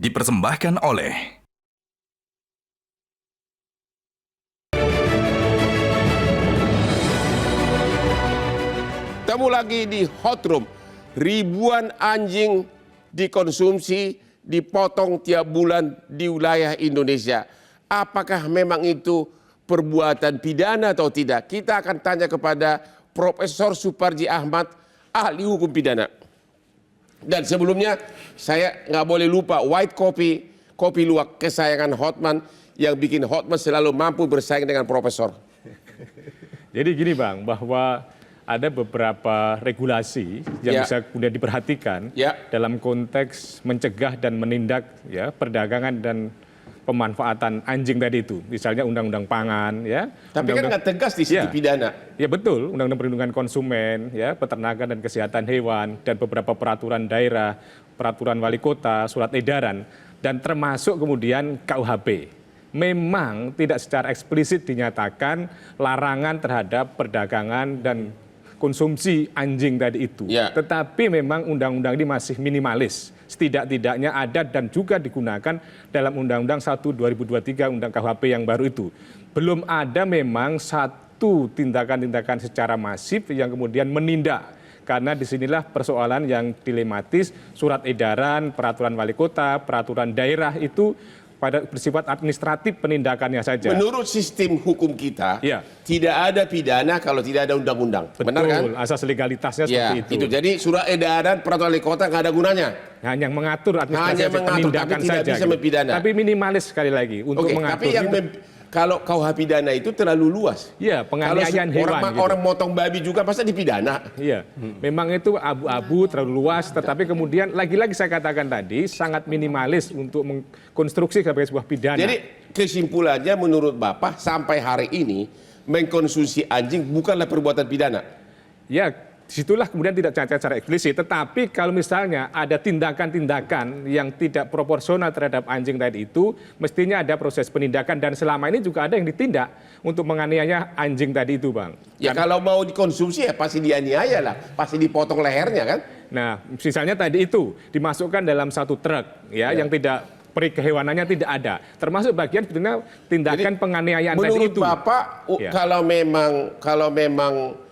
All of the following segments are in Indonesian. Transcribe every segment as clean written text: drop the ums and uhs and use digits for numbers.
dipersembahkan oleh Temu lagi di Hot Room. Ribuan anjing dikonsumsi, dipotong tiap bulan di wilayah Indonesia. Apakah memang itu perbuatan pidana atau tidak? Kita akan tanya kepada Profesor Suparji Ahmad, ahli hukum pidana. Dan sebelumnya saya nggak boleh lupa White Coffee, kopi luwak kesayangan Hotman yang bikin Hotman selalu mampu bersaing dengan Profesor. Jadi gini Bang, bahwa ada beberapa regulasi yang bisa kemudian diperhatikan dalam konteks mencegah dan menindak perdagangan dan pemanfaatan anjing tadi itu. Misalnya Undang-Undang Pangan, Tapi kan nggak tegas di sisi pidana. Ya betul, Undang-Undang Perlindungan Konsumen, Peternakan dan Kesehatan Hewan, dan beberapa peraturan daerah, peraturan wali kota, surat edaran, dan termasuk kemudian KUHP. Memang tidak secara eksplisit dinyatakan larangan terhadap perdagangan dan konsumsi anjing tadi itu. Tetapi memang undang-undang ini masih minimalis. Setidak-tidaknya ada dan juga digunakan dalam Undang-Undang 1/2023 Undang KUHP yang baru itu. Belum ada memang satu tindakan-tindakan secara masif yang kemudian menindak. Karena disinilah persoalan yang dilematis, surat edaran, peraturan wali kota, peraturan daerah itu pada bersifat administratif penindakannya saja. Menurut sistem hukum kita, tidak ada pidana kalau tidak ada undang-undang. Benar kan? Asas legalitasnya seperti itu. Jadi surat edaran peraturan wali kota nggak ada gunanya. Hanya mengatur administrasi penindakan tapi tidak saja. Bisa mempidana. Tapi minimalis sekali lagi untuk mengatur. Tapi yang kalau KUH pidana itu terlalu luas. Iya, penganiayaan hewan. Orang motong babi juga pasti dipidana. Iya, memang itu abu-abu terlalu luas. Tetapi kemudian lagi-lagi saya katakan tadi sangat minimalis untuk mengkonstruksi sebagai sebuah pidana. Jadi kesimpulannya menurut Bapak sampai hari ini mengkonsumsi anjing bukanlah perbuatan pidana. Ya, disitulah kemudian tidak secara eksplisit. Tetapi kalau misalnya ada tindakan-tindakan yang tidak proporsional terhadap anjing tadi itu, mestinya ada proses penindakan. Dan selama ini juga ada yang ditindak untuk menganiaya anjing tadi itu, Bang. Ya kalau mau dikonsumsi ya pasti dianiaya lah, pasti dipotong lehernya kan. Nah, misalnya tadi itu dimasukkan dalam satu truk yang tidak perikehewanannya tidak ada. Termasuk bagian sebetulnya tindakan penganiayaan tadi itu. Menurut Bapak, kalau memang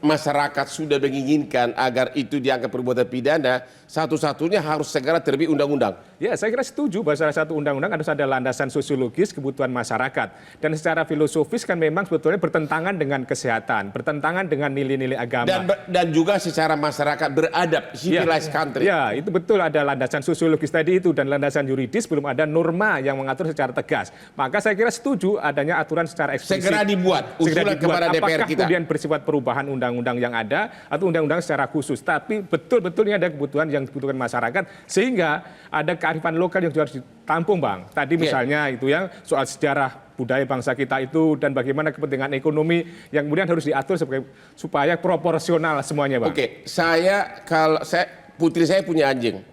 masyarakat sudah menginginkan agar itu dianggap perbuatan pidana, satu-satunya harus segera terbit undang-undang. Ya, saya kira setuju bahwa salah satu undang-undang harus ada landasan sosiologis kebutuhan masyarakat. Dan secara filosofis kan memang sebetulnya bertentangan dengan kesehatan, bertentangan dengan nilai-nilai agama. Dan juga secara masyarakat beradab, civilized country. Ya, itu betul ada landasan sosiologis tadi itu dan landasan yuridis, belum ada norma yang mengatur secara tegas. Maka saya kira setuju adanya aturan secara eksplisit. Segera dibuat, usulan kepada DPR kita. Kemudian bersifat perubahan undang-undang yang ada atau undang-undang secara khusus. Tapi betul-betul ini ada kebutuhan yang dibutuhkan masyarakat sehingga ada kearifan lokal yang harus ditampung, Bang. Tadi misalnya itu yang soal sejarah budaya bangsa kita itu dan bagaimana kepentingan ekonomi yang kemudian harus diatur supaya proporsional semuanya, Bang. Putri saya punya anjing.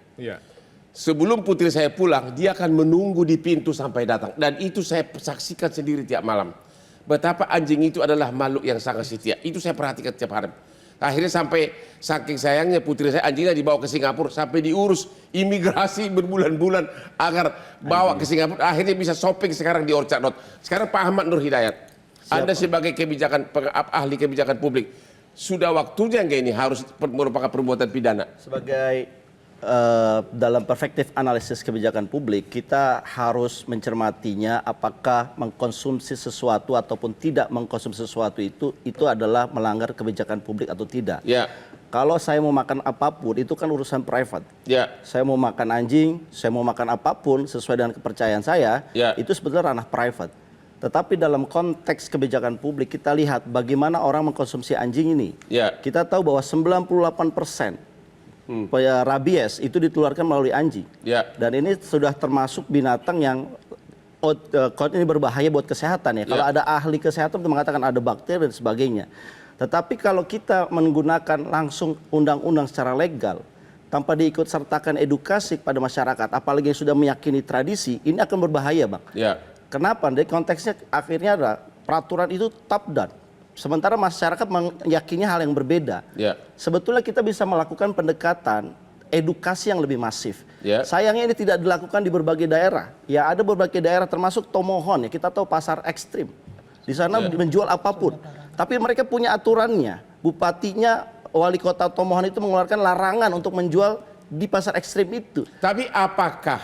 Sebelum putri saya pulang, dia akan menunggu di pintu sampai datang. Dan itu saya saksikan sendiri tiap malam. Betapa anjing itu adalah makhluk yang sangat setia. Itu saya perhatikan tiap hari. Akhirnya sampai saking sayangnya putri saya anjingnya dibawa ke Singapura. Sampai diurus imigrasi berbulan-bulan agar bawa ke Singapura. Akhirnya bisa shopping sekarang di Orchard Road. Sekarang Pak Ahmad Nur Hidayat. Anda sebagai ahli kebijakan publik. Sudah waktunya nggak ini harus merupakan perbuatan pidana? Sebagai dalam perspektif analisis kebijakan publik, kita harus mencermatinya apakah mengkonsumsi sesuatu ataupun tidak mengkonsumsi sesuatu itu adalah melanggar kebijakan publik atau tidak. Kalau saya mau makan apapun, itu kan urusan private. Saya mau makan anjing, saya mau makan apapun sesuai dengan kepercayaan saya, itu sebetulnya ranah private. Tetapi dalam konteks kebijakan publik, kita lihat bagaimana orang mengkonsumsi anjing ini. Kita tahu bahwa 98% rabies itu ditularkan melalui anjing. Dan ini sudah termasuk binatang yang ini berbahaya buat kesehatan ya. Kalau ada ahli kesehatan itu mengatakan ada bakteri dan sebagainya. Tetapi kalau kita menggunakan langsung undang-undang secara legal tanpa diikut sertakan edukasi kepada masyarakat, apalagi yang sudah meyakini tradisi, ini akan berbahaya, Bang. Kenapa? Dari konteksnya akhirnya ada peraturan itu top down. Sementara masyarakat meyakini hal yang berbeda. Sebetulnya kita bisa melakukan pendekatan edukasi yang lebih masif. Ya. Sayangnya ini tidak dilakukan di berbagai daerah. Ya ada berbagai daerah termasuk Tomohon ya, kita tahu pasar ekstrim. Di sana menjual apapun. Tapi mereka punya aturannya. Bupatinya, wali kota Tomohon itu mengeluarkan larangan untuk menjual di pasar ekstrim itu. Tapi apakah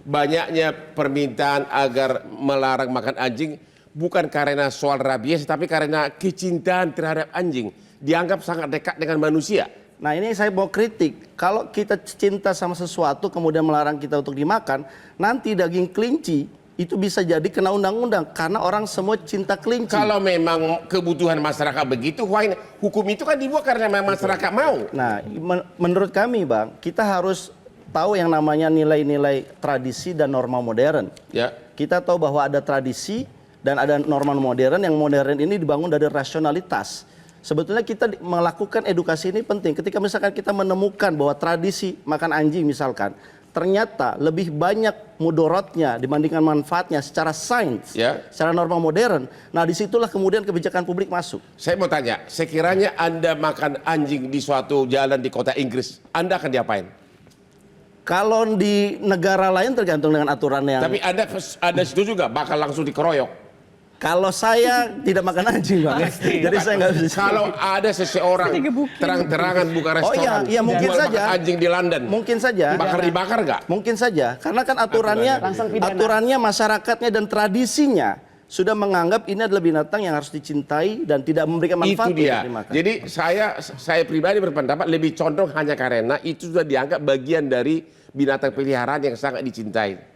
banyaknya permintaan agar melarang makan anjing bukan karena soal rabies, tapi karena kecintaan terhadap anjing? Dianggap sangat dekat dengan manusia. Nah ini saya mau kritik, kalau kita cinta sama sesuatu kemudian melarang kita untuk dimakan, nanti daging kelinci itu bisa jadi kena undang-undang karena orang semua cinta kelinci. Kalau memang kebutuhan masyarakat begitu, hukum itu kan dibuat karena memang masyarakat mau. Nah menurut kami Bang, kita harus tahu yang namanya nilai-nilai tradisi dan norma modern. Ya. Kita tahu bahwa ada tradisi dan ada norma modern, yang modern ini dibangun dari rasionalitas. Sebetulnya kita melakukan edukasi ini penting. Ketika misalkan kita menemukan bahwa tradisi makan anjing misalkan, ternyata lebih banyak mudorotnya dibandingkan manfaatnya secara sains, secara norma modern. Nah disitulah kemudian kebijakan publik masuk. Saya mau tanya, sekiranya Anda makan anjing di suatu jalan di kota Inggris, Anda akan diapain? Kalau di negara lain tergantung dengan aturan yang... Tapi Anda setuju nggak bakal langsung dikeroyok? Kalau saya tidak makan anjing Bang, jadi saya nggak bisa. Kalau ada seseorang terang-terangan buka restoran, iya mungkin jual saja. makan anjing di London, mungkin saja. Dibakar nggak? Mungkin saja, karena kan aturannya masyarakatnya dan tradisinya sudah menganggap ini adalah binatang yang harus dicintai dan tidak memberikan manfaat. Itu dia. Jadi saya pribadi berpendapat lebih condong hanya karena itu sudah dianggap bagian dari binatang peliharaan yang sangat dicintai.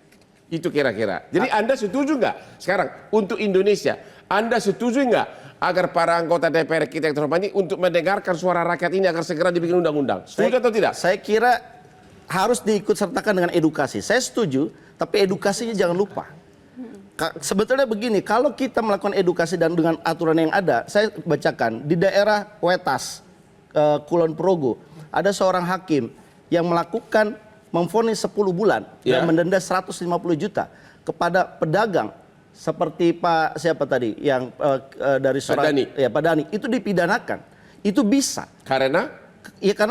Itu kira-kira. Jadi Anda setuju nggak sekarang untuk Indonesia? Anda setuju nggak agar para anggota DPR kita yang terhormat ini untuk mendengarkan suara rakyat ini agar segera dibikin undang-undang? Setuju atau tidak? Saya kira harus diikut sertakan dengan edukasi. Saya setuju, tapi edukasinya jangan lupa. Sebetulnya begini, kalau kita melakukan edukasi dan dengan aturan yang ada, saya bacakan di daerah Wetas, Kulon Progo, ada seorang hakim yang melakukan memvonis 10 bulan dan mendenda 150 juta kepada pedagang seperti Pak siapa tadi yang dari surat Pak Dhani itu dipidanakan. Itu bisa. Karena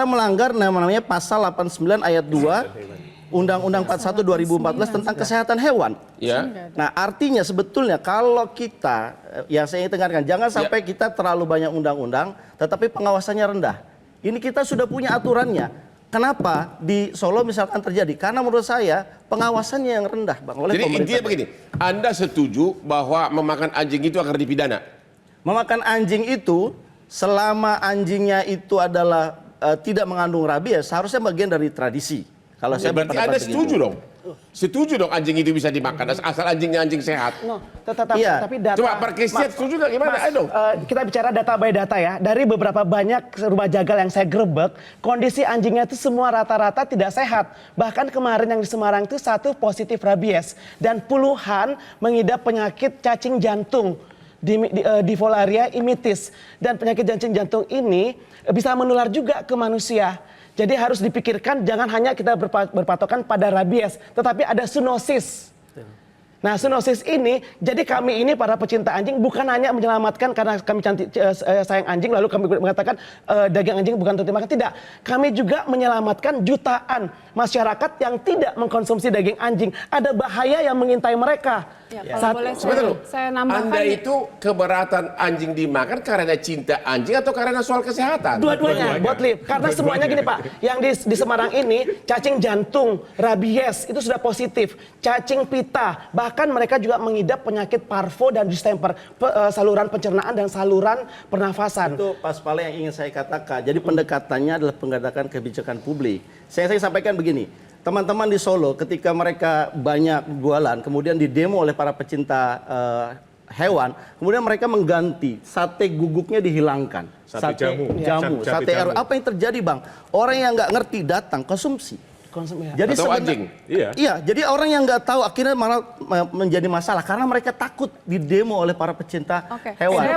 melanggar namanya pasal 89 ayat 2 Undang-Undang 41 2014 tentang kesehatan hewan. Ya. Nah, artinya sebetulnya kalau kita yang saya ingin tekankan, jangan sampai kita terlalu banyak undang-undang tetapi pengawasannya rendah. Ini kita sudah punya aturannya. Kenapa di Solo misalkan terjadi? Karena menurut saya pengawasannya yang rendah, Bang, oleh pemerintah. Jadi intinya begini, Anda setuju bahwa memakan anjing itu akan dipidana? Memakan anjing itu selama anjingnya itu adalah tidak mengandung rabies, seharusnya bagian dari tradisi. Kalau saya berarti Anda setuju dong? Setuju dong anjing itu bisa dimakan asal anjingnya anjing sehat. Tapi data. Coba Pak Christian setuju nggak gimana? Ayo dong. Kita bicara data by data ya. Dari beberapa banyak rumah jagal yang saya gerebek, kondisi anjingnya itu semua rata-rata tidak sehat. Bahkan kemarin yang di Semarang itu 1 positif rabies dan puluhan mengidap penyakit cacing jantung. Difolaria imitis, dan penyakit jantung ini bisa menular juga ke manusia. Jadi harus dipikirkan jangan hanya kita berpatokan pada rabies, tetapi ada zoonosis. Nah, zoonosis ini, jadi kami ini para pecinta anjing bukan hanya menyelamatkan karena kami sayang anjing lalu kami mengatakan daging anjing bukan untuk dimakan, tidak. Kami juga menyelamatkan jutaan masyarakat yang tidak mengkonsumsi daging anjing. Ada bahaya yang mengintai mereka. Ya, kalau boleh saya nambahkan. Anda itu keberatan anjing dimakan karena cinta anjing atau karena soal kesehatan? Dua-duanya, Botlip. Karena semuanya gini Pak, yang di Semarang ini cacing jantung, rabies itu sudah positif, cacing pita, bahkan mereka juga mengidap penyakit parvo dan distemper, saluran pencernaan dan saluran pernafasan. Itu Pak Spale yang ingin saya katakan. Jadi pendekatannya adalah pendekatan kebijakan publik. Saya sampaikan begini. Teman-teman di Solo ketika mereka banyak jualan, kemudian didemo oleh para pecinta hewan, kemudian mereka mengganti sate guguknya dihilangkan, sate jamu, sate RW. Apa yang terjadi Bang? Orang yang nggak ngerti datang konsumsi. Jadi atau anjing. Iya, jadi orang yang nggak tahu akhirnya malah menjadi masalah karena mereka takut didemo oleh para pecinta hewan.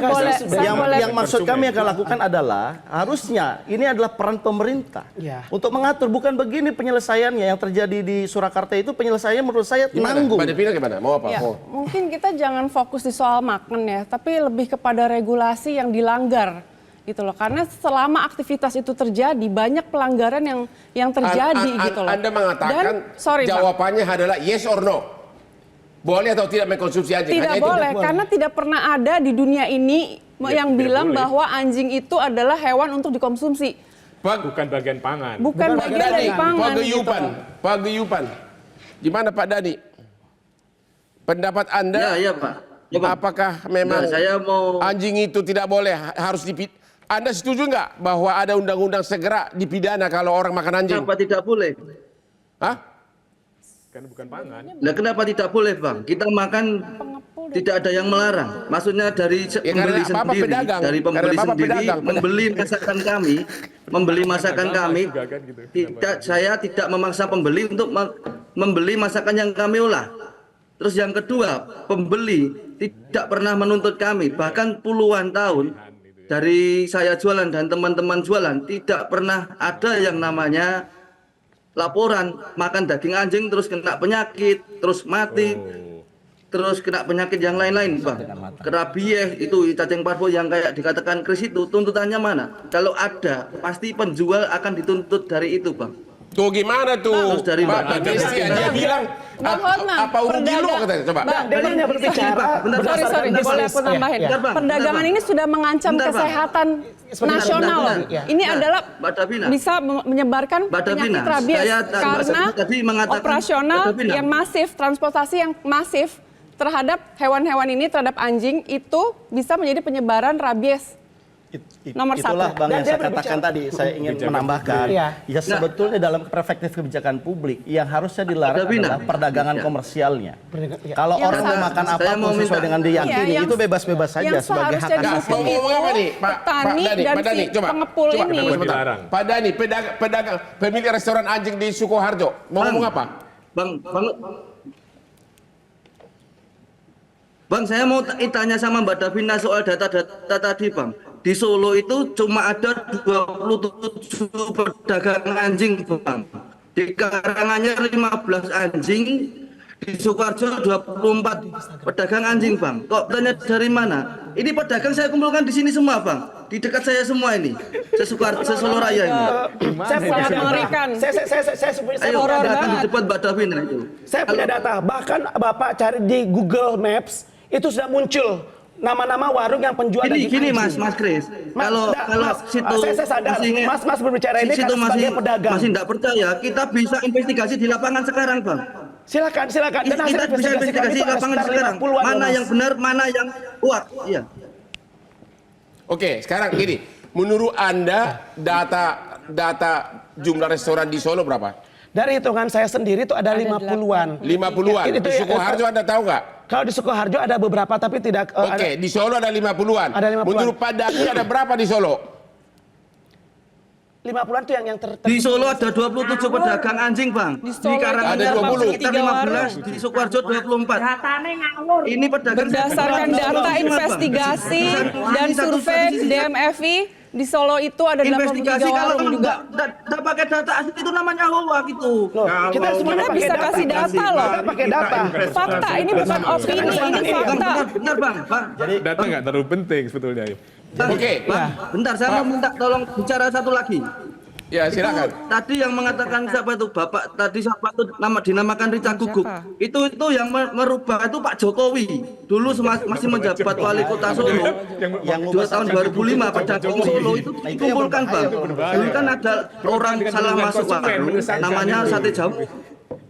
Yang maksud kami akan lakukan adalah harusnya ini adalah peran pemerintah untuk mengatur, bukan begini penyelesaiannya yang terjadi di Surakarta itu penyelesaiannya menurut saya nanggung. Mbak Devina gimana? Mau apa? Ya, mungkin kita jangan fokus di soal makan ya, tapi lebih kepada regulasi yang dilanggar. gitu loh. Karena selama aktivitas itu terjadi banyak pelanggaran yang terjadi gitu loh. Anda mengatakan Bang. jawabannya adalah yes or no. Boleh atau tidak mengkonsumsi anjing? Tidak boleh, karena tidak pernah ada di dunia ini yang bilang boleh. bahwa anjing itu adalah hewan untuk dikonsumsi. Bukan bagian pangan. Bukan Pak bagian dari Dhani, pangan. Paguyupan. Gimana Pak Dhani? Pendapat Anda? Ya, Pak. Ya, Pak. Apakah memang Nah, saya mau anjing itu tidak boleh, harus Anda setuju nggak bahwa ada undang-undang segera dipidana kalau orang makan anjing? kenapa tidak boleh? Hah? Kan bukan pangan. Nah, kenapa tidak boleh, Bang? Kita makan tidak ada yang melarang. Maksudnya dari karena pembeli Bapak sendiri, pedagang. dari pembeli Karena Bapak sendiri pedagang. membeli masakan kami. juga kan gitu. Saya tidak memaksa pembeli untuk membeli masakan yang kami olah. Terus yang kedua, pembeli tidak pernah menuntut kami, bahkan puluhan tahun dari saya jualan dan teman-teman jualan tidak pernah ada yang namanya laporan makan daging anjing terus kena penyakit, terus mati, terus kena penyakit yang lain-lain, Bang. Rabies itu cacing parvo yang kayak dikatakan Chris itu tuntutannya mana? Kalau ada, pasti penjual akan dituntut dari itu, Bang. Tuh gimana tuh? Terus dari Pak Mbak Desi aja bilang Bang Hotman, apa urugi lu katanya? Coba. Bang, Dia hanya berbicara sorry, boleh aku tambahin. Bentar, Bang. Perdagangan Bentar, ini sudah mengancam Bentar, Bang. kesehatan Sebentar, nasional bentar, loh. bentar. Ini Nah, adalah Mbak Davina. bisa menyebarkan Mbak penyakit Davina, rabies saya karena tadi mengatakan- operasional Mbak Davina. yang masif, transportasi yang masif terhadap hewan-hewan ini, terhadap anjing itu bisa menjadi penyebaran rabies. Nomor Itulah satu. Bang Dan yang dia saya katakan tadi, saya ingin menambahkan. Iya. Ya sebetulnya dalam perspektif kebijakan publik yang harusnya dilarang Davina. adalah perdagangan komersialnya. Kalau Yang orang mau seharusnya- makan saya apapun mau sesuai minta- dengan diyakini, Iya, itu bebas-bebas saja yang sebagai hak seharusnya asasi. dihukum Mau ngomong apa nih, Pak petani Dhani? dan Pak Dhani, si coba. pengepul Coba, ini. sebentar. Dilarang. Pak Dhani, pedagang, pemilik restoran anjing di Sukoharjo. Mau ngomong apa? Bang, saya mau tanya sama Mbak Davina soal data tadi, Bang. Di Solo itu cuma ada 27 pedagang anjing, Bang. Di Karanganyar 15 anjing, di Sukoharjo 24 pedagang anjing, Bang. Kok tanya dari mana? Ini pedagang saya kumpulkan di sini semua, Bang. Di dekat saya semua ini. Solo Raya ini. Saya punya Sangat data. mengerikan. Saya Ayo, punya horor data. di banget. depan Mbak Davina itu. Saya punya data. Bahkan Bapak cari di Google Maps itu sudah muncul nama-nama warung yang penjual daging Gini anjing. Mas Kris. Mas, Kalau Mas, situ saya sadar. Mas berbicara ini situ sebagai pedagang. masih tidak percaya, kita bisa investigasi di lapangan sekarang, Bang. Silakan. Dan hasil Kita bisa investigasi kami di itu ada lapangan sekitar sekarang. 50-an loh, Mana Mas. yang benar, mana yang kuat. Iya. Oke, sekarang gini. Menurut Anda data jumlah restoran di Solo berapa? Dari hitungan saya sendiri itu ada 50-an. 50-an. Itu Di ya, Sukoharjo Anda tahu nggak? Kalau di Sukoharjo ada beberapa tapi tidak Oke, di Solo ada 50-an. Ada 50-an. Menurut Pak Dhani ada berapa di Solo? 50-an itu yang Di Solo ada 27 pedagang anjing, Bang. Di Di Solo Karanganyar ada 20. sekitar 15, di Sukoharjo 24. Ini pedagang Berdasarkan data investigasi dan survei DMFI, di Solo itu ada 83 investigasi kalau warung juga. enggak pakai data asli itu namanya hoax gitu. Loh, kita semuanya Kita pakai bisa data. kasih data loh. Kita pakai data. Fakta, ini bukan opini, ini fakta. Bentar, Bang. Data nggak terlalu penting sebetulnya. Oke. Bang, bentar saya mau minta tolong bicara satu lagi. Ya, silakan. Tadi yang mengatakan siapa itu Bapak tadi siapa itu dinamakan Rica Guguk. Itu yang merubah itu Pak Jokowi. Dulu masih menjabat wali kota Solo. Yang Tahun 2005 pada Solo itu dikumpulkan, Bang. Dulu kan ada orang salah masuk warung namanya Sate Jamu.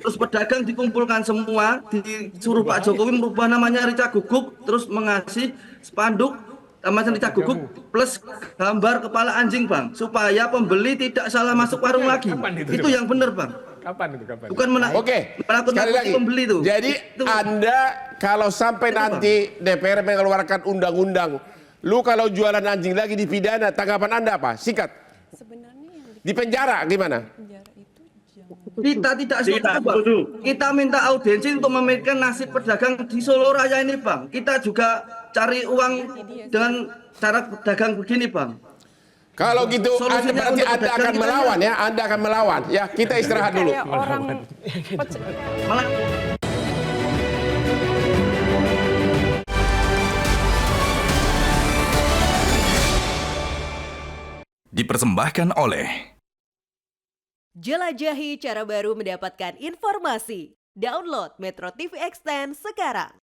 Terus pedagang dikumpulkan semua, disuruh Pak Jokowi merubah namanya Rica Guguk, terus mengasih spanduk namanya Rica Guguk plus gambar kepala anjing, Bang, supaya pembeli tidak salah masuk warung lagi. Kapan itu, Itu yang benar, Bang. Kapan itu? Kapan? Bukan Oke, sekali menakut-nakuti lagi. pembeli itu. Jadi Itu. Anda kalau sampai nanti DPR mengeluarkan undang-undang, lu kalau jualan anjing lagi dipidana, tanggapan Anda apa? Singkat. Di penjara gimana? Kita tidak setuju, Bang. Kita minta audiensi untuk memikirkan nasib pedagang di Solo Raya ini, Bang. Kita juga cari uang dengan cara pedagang begini, Bang. Kalau gitu Solusinya berarti untuk Anda pedagang akan kita melawan ya, Anda akan melawan. Ya, kita istirahat dulu. Kayak orang Malah dipersembahkan oleh Jelajahi cara baru mendapatkan informasi. Download Metro TV Extend sekarang.